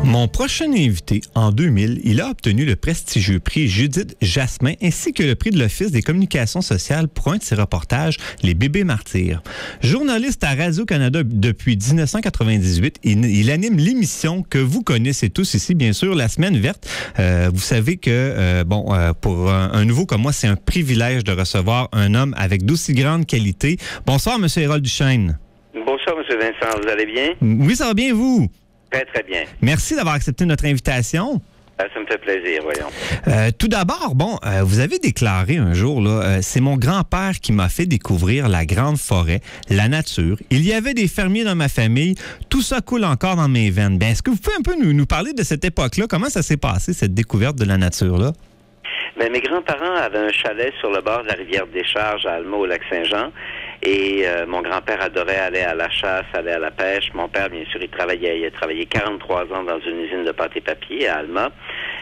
Mon prochain invité, en 2000, il a obtenu le prestigieux prix Judith Jasmin ainsi que le prix de l'Office des communications sociales pour un de ses reportages, Les bébés martyrs. Journaliste à Radio-Canada depuis 1998, il anime l'émission que vous connaissez tous ici, bien sûr, La Semaine verte. Vous savez que, pour un nouveau comme moi, c'est un privilège de recevoir un homme avec d'aussi grande qualité. Bonsoir, M. Hérol Duchesne. Bonsoir, M. Vincent. Vous allez bien? Oui, ça va bien, vous? Très, très bien. Merci d'avoir accepté notre invitation. Ça me fait plaisir, voyons. Tout d'abord, vous avez déclaré un jour, c'est mon grand-père qui m'a fait découvrir la grande forêt, la nature. Il y avait des fermiers dans ma famille. Tout ça coule encore dans mes veines. Est-ce que vous pouvez un peu nous parler de cette époque-là? Comment ça s'est passé, cette découverte de la nature-là? Mes grands-parents avaient un chalet sur le bord de la rivière des Charges à Alma, au Lac-Saint-Jean. Et mon grand-père adorait aller à la chasse, aller à la pêche. Mon père, bien sûr, il a travaillé 43 ans dans une usine de pâte et papier à Alma.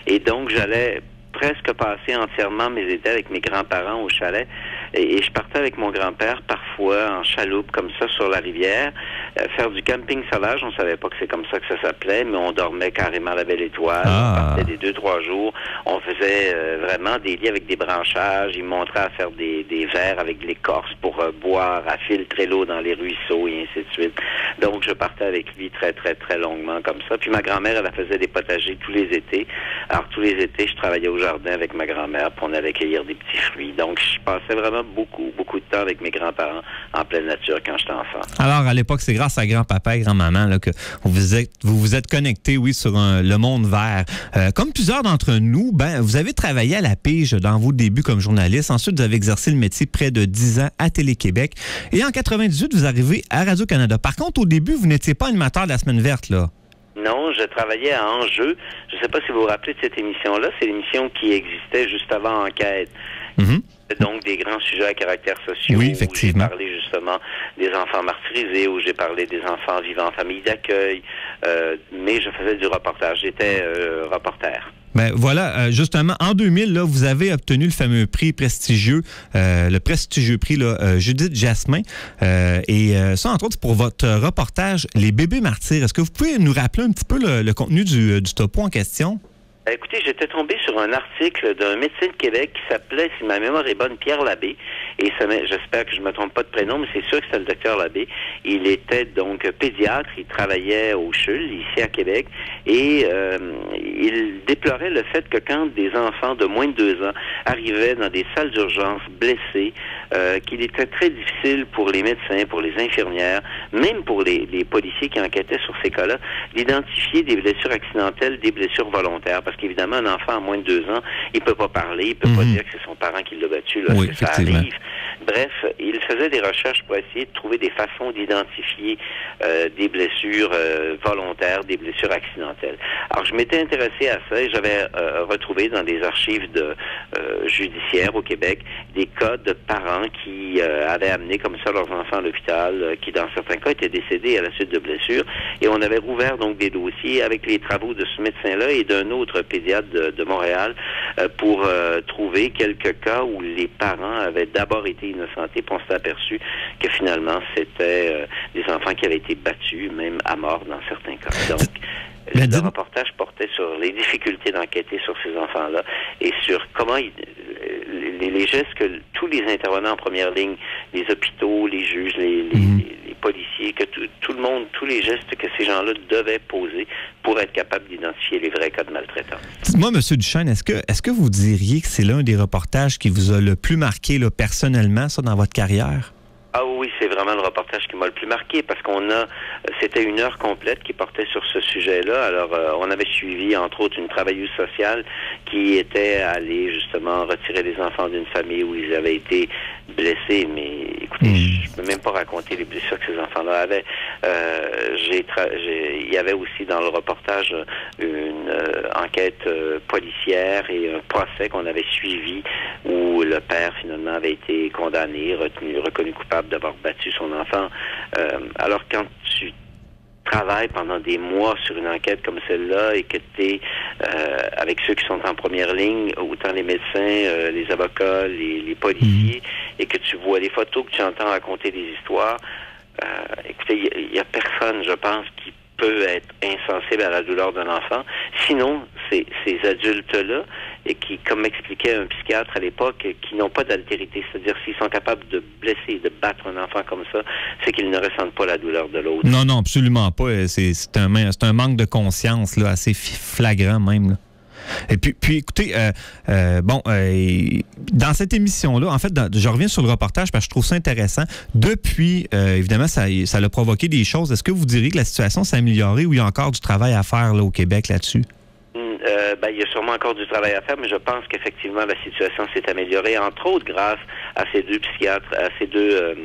Et donc, j'allais presque passer entièrement mes étés avec mes grands-parents au chalet. Et je partais avec mon grand-père parfois en chaloupe comme ça sur la rivière, faire du camping sauvage. On savait pas que c'est comme ça que ça s'appelait, mais on dormait carrément à la belle étoile. On partait des 2-3 jours. On faisait vraiment des lits avec des branchages. Il me montrait à faire des verres avec de l'écorce pour boire, à filtrer l'eau dans les ruisseaux et ainsi de suite. Donc, je partais avec lui très, très, très longuement comme ça. Puis ma grand-mère, elle faisait des potagers tous les étés. Alors, tous les étés, je travaillais au jardin avec ma grand-mère, puis on allait cueillir des petits fruits. Donc, je passais vraiment beaucoup de temps avec mes grands-parents en pleine nature quand j'étais enfant. Alors, à l'époque, c'est grâce à grand-papa et grand-maman là, que vous vous êtes connectés, oui, sur le monde vert. Comme plusieurs d'entre nous, vous avez travaillé à la pige dans vos débuts comme journaliste. Ensuite, vous avez exercé le métier près de 10 ans à Télé-Québec. Et en 98, vous arrivez à Radio-Canada. Par contre, au début, vous n'étiez pas animateur de La Semaine verte, là. Non, je travaillais à Enjeu. Je ne sais pas si vous vous rappelez de cette émission-là. C'est l'émission qui existait juste avant Enquête. Donc, des grands sujets à caractère social. Oui, effectivement. Où j'ai parlé justement des enfants martyrisés, où j'ai parlé des enfants vivant en famille d'accueil. Mais je faisais du reportage. J'étais reporter. Voilà, justement, en 2000, là, vous avez obtenu le fameux prix prestigieux, le prestigieux prix Judith Jasmin. Et ça, entre autres, c'est pour votre reportage Les bébés martyrs. Est-ce que vous pouvez nous rappeler un petit peu le contenu du topo en question? Écoutez, j'étais tombé sur un article d'un médecin de Québec qui s'appelait, si ma mémoire est bonne, Pierre Labbé. Et j'espère que je ne me trompe pas de prénom, mais c'est sûr que c'était le docteur Labbé. Il était donc pédiatre, il travaillait au CHUL, ici à Québec, et il déplorait le fait que quand des enfants de moins de 2 ans arrivaient dans des salles d'urgence blessés, qu'il était très difficile pour les médecins, pour les infirmières, même pour les policiers qui enquêtaient sur ces cas-là, d'identifier des blessures accidentelles, des blessures volontaires. Parce qu'évidemment, un enfant à moins de 2 ans, il peut pas parler, il peut pas dire que c'est son parent qui l'a battu lorsque ça arrive. Bref, il faisait des recherches pour essayer de trouver des façons d'identifier des blessures volontaires, des blessures accidentelles. Alors, je m'étais intéressé à ça et j'avais retrouvé dans des archives judiciaires au Québec des cas de parents qui avaient amené comme ça leurs enfants à l'hôpital, qui dans certains cas étaient décédés à la suite de blessures. Et on avait rouvert donc des dossiers avec les travaux de ce médecin-là et d'un autre pédiatre de Montréal pour trouver quelques cas où les parents avaient d'abord été innocentés, puis on s'est aperçu que finalement c'était des enfants qui avaient été battus, même à mort dans certains cas. Donc, le reportage portait sur les difficultés d'enquêter sur ces enfants-là et sur comment les gestes que tous les intervenants en première ligne, les hôpitaux, les juges, les policiers, que tout le monde, tous les gestes que ces gens-là devaient poser pour être capables d'identifier les vrais cas de maltraitance. Dites-moi, M. Duchesne, est-ce que vous diriez que c'est l'un des reportages qui vous a le plus marqué là, personnellement, ça, dans votre carrière? Ah oui, c'est vraiment le reportage qui m'a le plus marqué parce c'était 1 heure complète qui portait sur ce sujet-là. Alors, on avait suivi, entre autres, une travailleuse sociale qui était allée justement retirer les enfants d'une famille où ils avaient été blessés. Mais écoutez, je peux même pas raconter les blessures que ces enfants-là avaient. Il y avait aussi dans le reportage une enquête policière et un procès qu'on avait suivi où le père finalement avait été condamné, reconnu coupable d'avoir battu son enfant. Alors quand tu travailles pendant des mois sur une enquête comme celle-là et que tu es avec ceux qui sont en première ligne, autant les médecins, les avocats, les policiers, et que tu vois les photos, que tu entends raconter des histoires, écoutez, il y a personne, je pense, qui peut être insensible à la douleur d'un enfant. Sinon, ces adultes-là, et qui, comme m'expliquait un psychiatre à l'époque, qui n'ont pas d'altérité, c'est-à-dire s'ils sont capables de blesser, de battre un enfant comme ça, c'est qu'ils ne ressentent pas la douleur de l'autre. Non, non, absolument pas. C'est un manque de conscience là, assez flagrant même. Là. Et puis écoutez, dans cette émission-là, en fait, je reviens sur le reportage parce que je trouve ça intéressant. Depuis, évidemment, ça a provoqué des choses. Est-ce que vous diriez que la situation s'est améliorée ou il y a encore du travail à faire là, au Québec là-dessus? Il y a sûrement encore du travail à faire, mais je pense qu'effectivement, la situation s'est améliorée, entre autres grâce à ces deux psychiatres, à ces deux,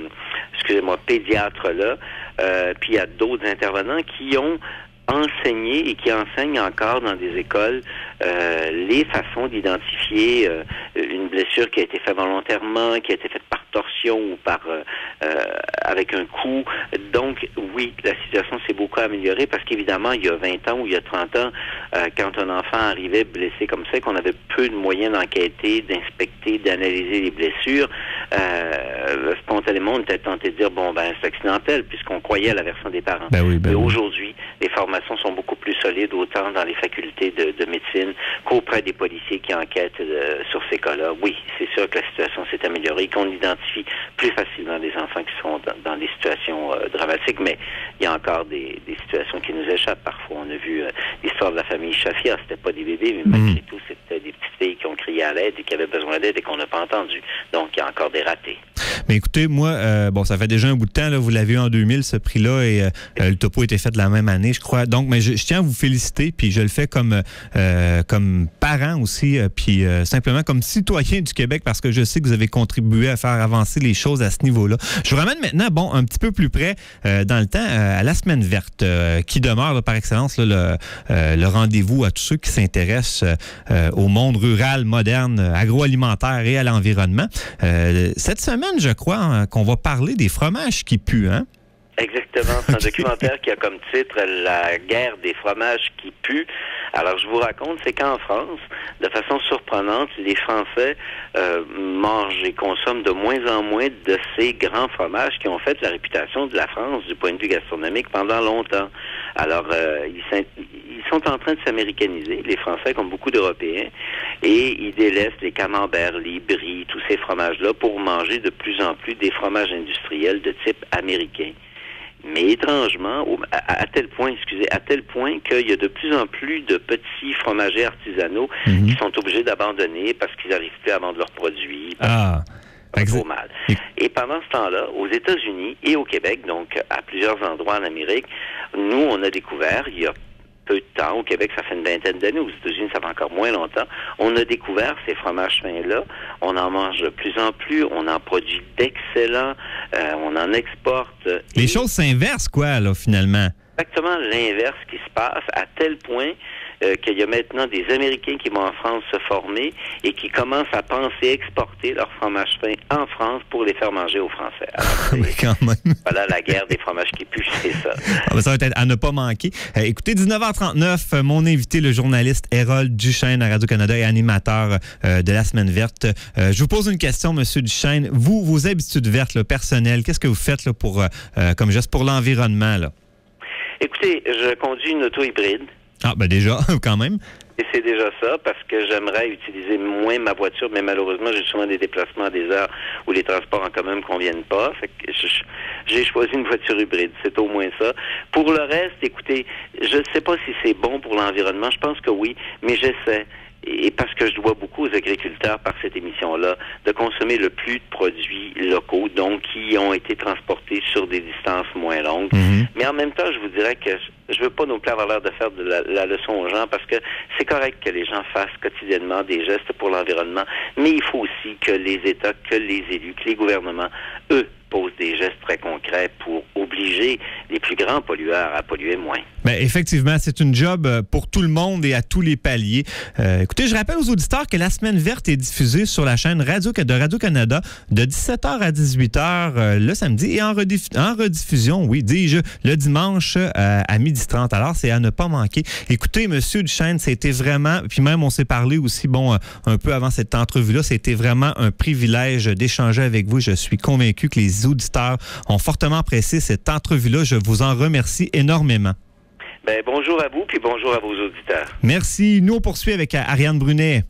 pédiatres-là. Puis il y a d'autres intervenants qui ont enseigné et qui enseignent encore dans des écoles les façons d'identifier une blessure qui a été faite volontairement, qui a été faite par torsion ou par avec un coup. Donc, oui, la situation s'est beaucoup améliorée parce qu'évidemment, il y a 20 ans ou il y a 30 ans, quand un enfant arrivait blessé comme ça, qu'on avait peu de moyens d'enquêter, d'inspecter, d'analyser les blessures, spontanément, on était tenté de dire, c'est accidentel, puisqu'on croyait à la version des parents. Mais aujourd'hui, les formations sont beaucoup plus solides, autant dans les facultés de médecine qu'auprès des policiers qui enquêtent sur ces cas-là. Oui, c'est sûr que la situation s'est améliorée, qu'on identifie plus facilement des enfants qui sont dans des situations dramatiques, mais il y a encore des situations qui nous échappent. Parfois, on a vu l'histoire de la famille Chafia. C'était pas des bébés, mais malgré tout, c'était des petites filles qui ont crié à l'aide et qui avaient besoin d'aide et qu'on n'a pas entendu. Donc, il y a encore des ratés. Mais écoutez, moi, ça fait déjà un bout de temps, là, vous l'avez eu en 2000, ce prix-là, et le topo a été fait de la même année, je crois. Donc, mais je tiens à vous féliciter, puis je le fais comme parent aussi, puis simplement comme citoyen du Québec, parce que je sais que vous avez contribué à faire avancer les choses à ce niveau-là. Je vous ramène maintenant, un petit peu plus près dans le temps, à la Semaine verte, qui demeure là, par excellence là, le rendez-vous à tous ceux qui s'intéressent au monde rural, moderne, agroalimentaire et à l'environnement. Cette semaine, je crois qu'on va parler des fromages qui puent, hein? Exactement. C'est un documentaire qui a comme titre « La guerre des fromages qui puent ». Alors, je vous raconte, c'est qu'en France, de façon surprenante, les Français mangent et consomment de moins en moins de ces grands fromages qui ont fait la réputation de la France du point de vue gastronomique pendant longtemps. Alors, ils sont en train de s'américaniser, les Français comme beaucoup d'Européens, et ils délaissent les camemberts, les brie, tous ces fromages-là pour manger de plus en plus des fromages industriels de type américain. Mais étrangement, à tel point qu'il y a de plus en plus de petits fromagers artisanaux qui sont obligés d'abandonner parce qu'ils n'arrivent plus à vendre leurs produits. Trop mal. Et pendant ce temps-là, aux États-Unis et au Québec, donc à plusieurs endroits en Amérique, nous, on a découvert, il y a peu de temps, au Québec, ça fait une vingtaine d'années, aux États-Unis, ça fait encore moins longtemps, on a découvert ces fromages fins-là, on en mange de plus en plus, on en produit d'excellents, on en exporte. Les choses s'inversent, quoi, là, finalement? Exactement l'inverse qui se passe, à tel point qu'il y a maintenant des Américains qui vont en France se former et qui commencent à penser exporter leurs fromages fins en France pour les faire manger aux Français. Alors, mais quand même. Voilà la guerre des fromages qui puent, c'est ça. Ça va être à ne pas manquer. Écoutez, 19h39, mon invité, le journaliste Hérold Duchesne à Radio-Canada et animateur de la Semaine verte. Je vous pose une question, M. Duchesne. Vous, vos habitudes vertes là, personnelles, qu'est-ce que vous faites là, comme geste pour l'environnement, là? Écoutez, je conduis une auto hybride. Ah, déjà, quand même. Et c'est déjà ça, parce que j'aimerais utiliser moins ma voiture, mais malheureusement, j'ai souvent des déplacements à des heures où les transports en commun ne me conviennent pas. Fait que j'ai choisi une voiture hybride, c'est au moins ça. Pour le reste, écoutez, je ne sais pas si c'est bon pour l'environnement, je pense que oui, mais j'essaie. Et parce que je dois beaucoup aux agriculteurs par cette émission-là, de consommer le plus de produits locaux, donc qui ont été transportés sur des distances moins longues. Mais en même temps, je vous dirais que je veux pas non plus avoir l'air de faire de la leçon aux gens, parce que c'est correct que les gens fassent quotidiennement des gestes pour l'environnement, mais il faut aussi que les États, que les élus, que les gouvernements, eux, posent des gestes très concrets pour obliger les plus grands pollueurs à polluer moins. Bien, effectivement, c'est une job pour tout le monde et à tous les paliers. Écoutez, je rappelle aux auditeurs que la Semaine verte est diffusée sur la chaîne de Radio-Canada de 17h à 18h le samedi et en rediffusion, oui, dis-je, le dimanche à 12h30. Alors, c'est à ne pas manquer. Écoutez, M. Duchesne, c'était vraiment, puis même on s'est parlé aussi, un peu avant cette entrevue-là, c'était vraiment un privilège d'échanger avec vous. Je suis convaincu que les auditeurs ont fortement apprécié cette entrevue-là. Je vous en remercie énormément. Ben, bonjour à vous, puis bonjour à vos auditeurs. Merci. Nous, on poursuit avec Ariane Brunet.